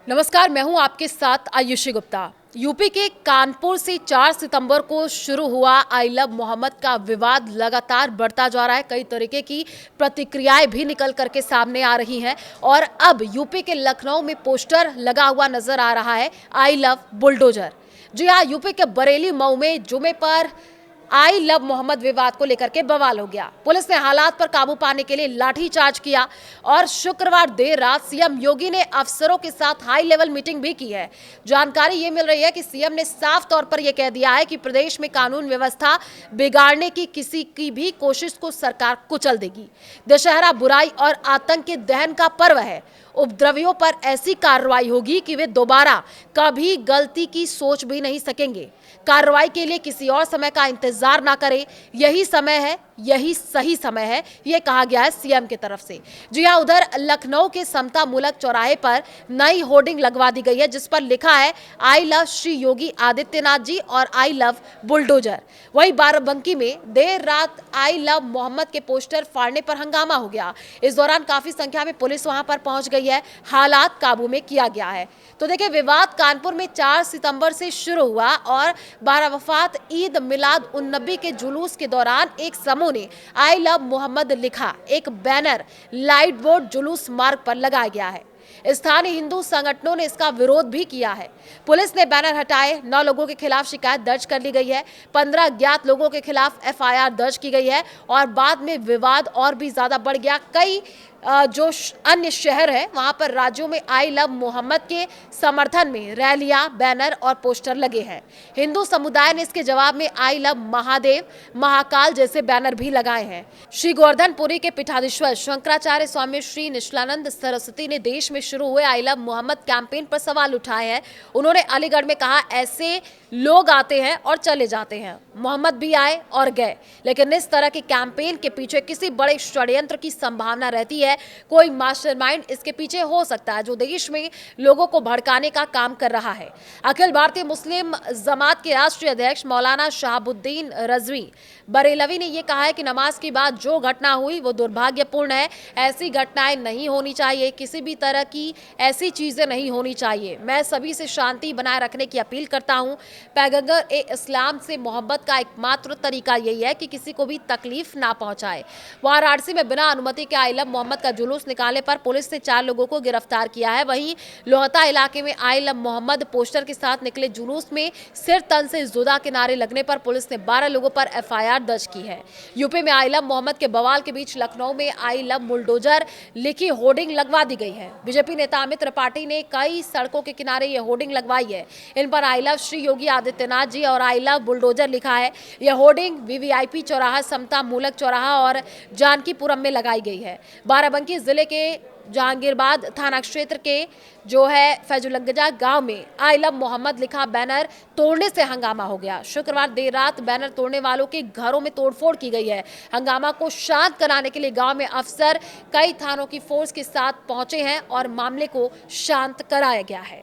नमस्कार, मैं हूं आपके साथ आयुषी गुप्ता। यूपी के कानपुर से 4 सितंबर को शुरू हुआ आई लव मोहम्मद का विवाद लगातार बढ़ता जा रहा है। कई तरीके की प्रतिक्रियाएं भी निकल करके सामने आ रही हैं और अब यूपी के लखनऊ में पोस्टर लगा हुआ नजर आ रहा है, आई लव बुलडोजर। जी हाँ, यूपी के बरेली मऊ में जुमे पर आई लव मोहम्मद विवाद को लेकर के बवाल हो गया। पुलिस ने हालात पर काबू पाने के लिए लाठीचार्ज किया और शुक्रवार देर रात सीएम योगी ने अफसरों के साथ हाई लेवल मीटिंग भी की है। जानकारी ये मिल रही है कि सीएम ने साफ तौर पर यह कह दिया है कि प्रदेश में कानून व्यवस्था बिगाड़ने की किसी की भी कोशिश को सरकार कुचल देगी। दशहरा बुराई और आतंक के दहन का पर्व है। उपद्रवियों पर ऐसी कार्रवाई होगी कि वे दोबारा कभी गलती की सोच भी नहीं सकेंगे। कार्रवाई के लिए किसी और समय का इंतजार ना करें, यही समय है, यही सही समय है, ये कहा गया है सीएम की तरफ से। जी हां, उधर लखनऊ के समता मूलक चौराहे पर नई होर्डिंग लगवा दी गई है जिस पर लिखा है आई लव श्री योगी आदित्यनाथ जी और आई लव बुलडोजर। वहीं बाराबंकी में देर रात आई लव मोहम्मद के पोस्टर फाड़ने पर हंगामा हो गया। इस दौरान काफी संख्या में पुलिस वहां पर पहुंच गई है, हालात काबू में किया गया है। तो देखिए, विवाद कानपुर में 4 सितंबर से शुरू हुआ और बारावफात ईद मिलाद उन नबी के जुलूस के दौरान एक समूह ने आई लव मोहम्मद लिखा एक बैनर लाइट बोर्ड जुलूस मार्ग पर लगाया गया है। स्थानीय हिंदू संगठनों ने इसका विरोध भी किया है। पुलिस ने बैनर हटाए, 9 लोगों के खिलाफ शिकायत दर्ज कर ली गई है। 15 अज्ञात लोगों के खिलाफ एफआईआर दर्ज की गई है और बाद में विवाद और भी ज्यादा बढ़ गया। कई जो अन्य शहर है वहां पर राज्यों में आई लव मोहम्मद के समर्थन में रैलियां, बैनर और पोस्टर लगे हैं। हिंदू समुदाय ने इसके जवाब में आई लव महादेव, महाकाल जैसे बैनर भी लगाए हैं। श्री गोवर्धनपुरी के पीठाधीश्वर शंकराचार्य स्वामी श्री निश्चलानंद सरस्वती ने देश में शुरू हुए आई लव मोहम्मद कैंपेन पर सवाल उठाए हैं। उन्होंने अलीगढ़ में कहा, ऐसे लोग आते हैं और चले जाते हैं, मोहम्मद भी आए और गए, लेकिन इस तरह के कैंपेन के पीछे किसी बड़े षड्यंत्र की संभावना रहती है। कोई मास्टरमाइंड इसके पीछे हो सकता है जो देश में लोगों को भड़काने का काम कर रहा है। अखिल भारतीय मुस्लिम जमात के राष्ट्रीय अध्यक्ष मौलाना शहाबुद्दीन रजवी बरेलवी ने यह कहा है कि नमाज के बाद जो घटना हुई वो दुर्भाग्यपूर्ण है। ऐसी घटनाएं नहीं होनी चाहिए, किसी भी तरह की ऐसी चीजें नहीं होनी चाहिए। मैं सभी से शांति बनाए रखने की अपील करता हूं। पैगंबर ए इस्लाम से मोहब्बत का एकमात्र तरीका यही है कि किसी को भी तकलीफ ना पहुंचाए। वाराणसी में बिना अनुमति के आई लव मोहम्मद का जुलूस निकालने पर पुलिस ने 4 लोगों को गिरफ्तार किया है। वहीं लोहता इलाके में आई लव मोहम्मद पोस्टर के साथ निकले जुलूस में सिर तन से जुदा के नारे लगने पर पुलिस ने 12 लोगों पर एफआईआर दर्ज की है। यूपी में आई लव मोहम्मद के बवाल के बीच लखनऊ में आई लव बुलडोजर लिखी होर्डिंग लगवा दी गई है। बीजेपी नेता अमित त्रिपाठी ने कई सड़कों के किनारे ये होर्डिंग लगवाई है। इन पर आई लव श्री योगी आदित्यनाथ जी और आई लव बुलडोजर लिखा है। यह होर्डिंग वीवीआईपी चौराहा, समता मूलक चौराहा और जानकीपुरम में लगाई गई है। बाराबंकी जिले के जहांगीरबाद थाना क्षेत्र के जो है फैजुलगजा गांव में आई लव मोहम्मद लिखा बैनर तोड़ने से हंगामा हो गया। शुक्रवार देर रात बैनर तोड़ने वालों के घरों में तोड़फोड़ की गई है। हंगामा को शांत कराने के लिए गांव में अफसर कई थानों की फोर्स के साथ पहुंचे हैं और मामले को शांत कराया गया है।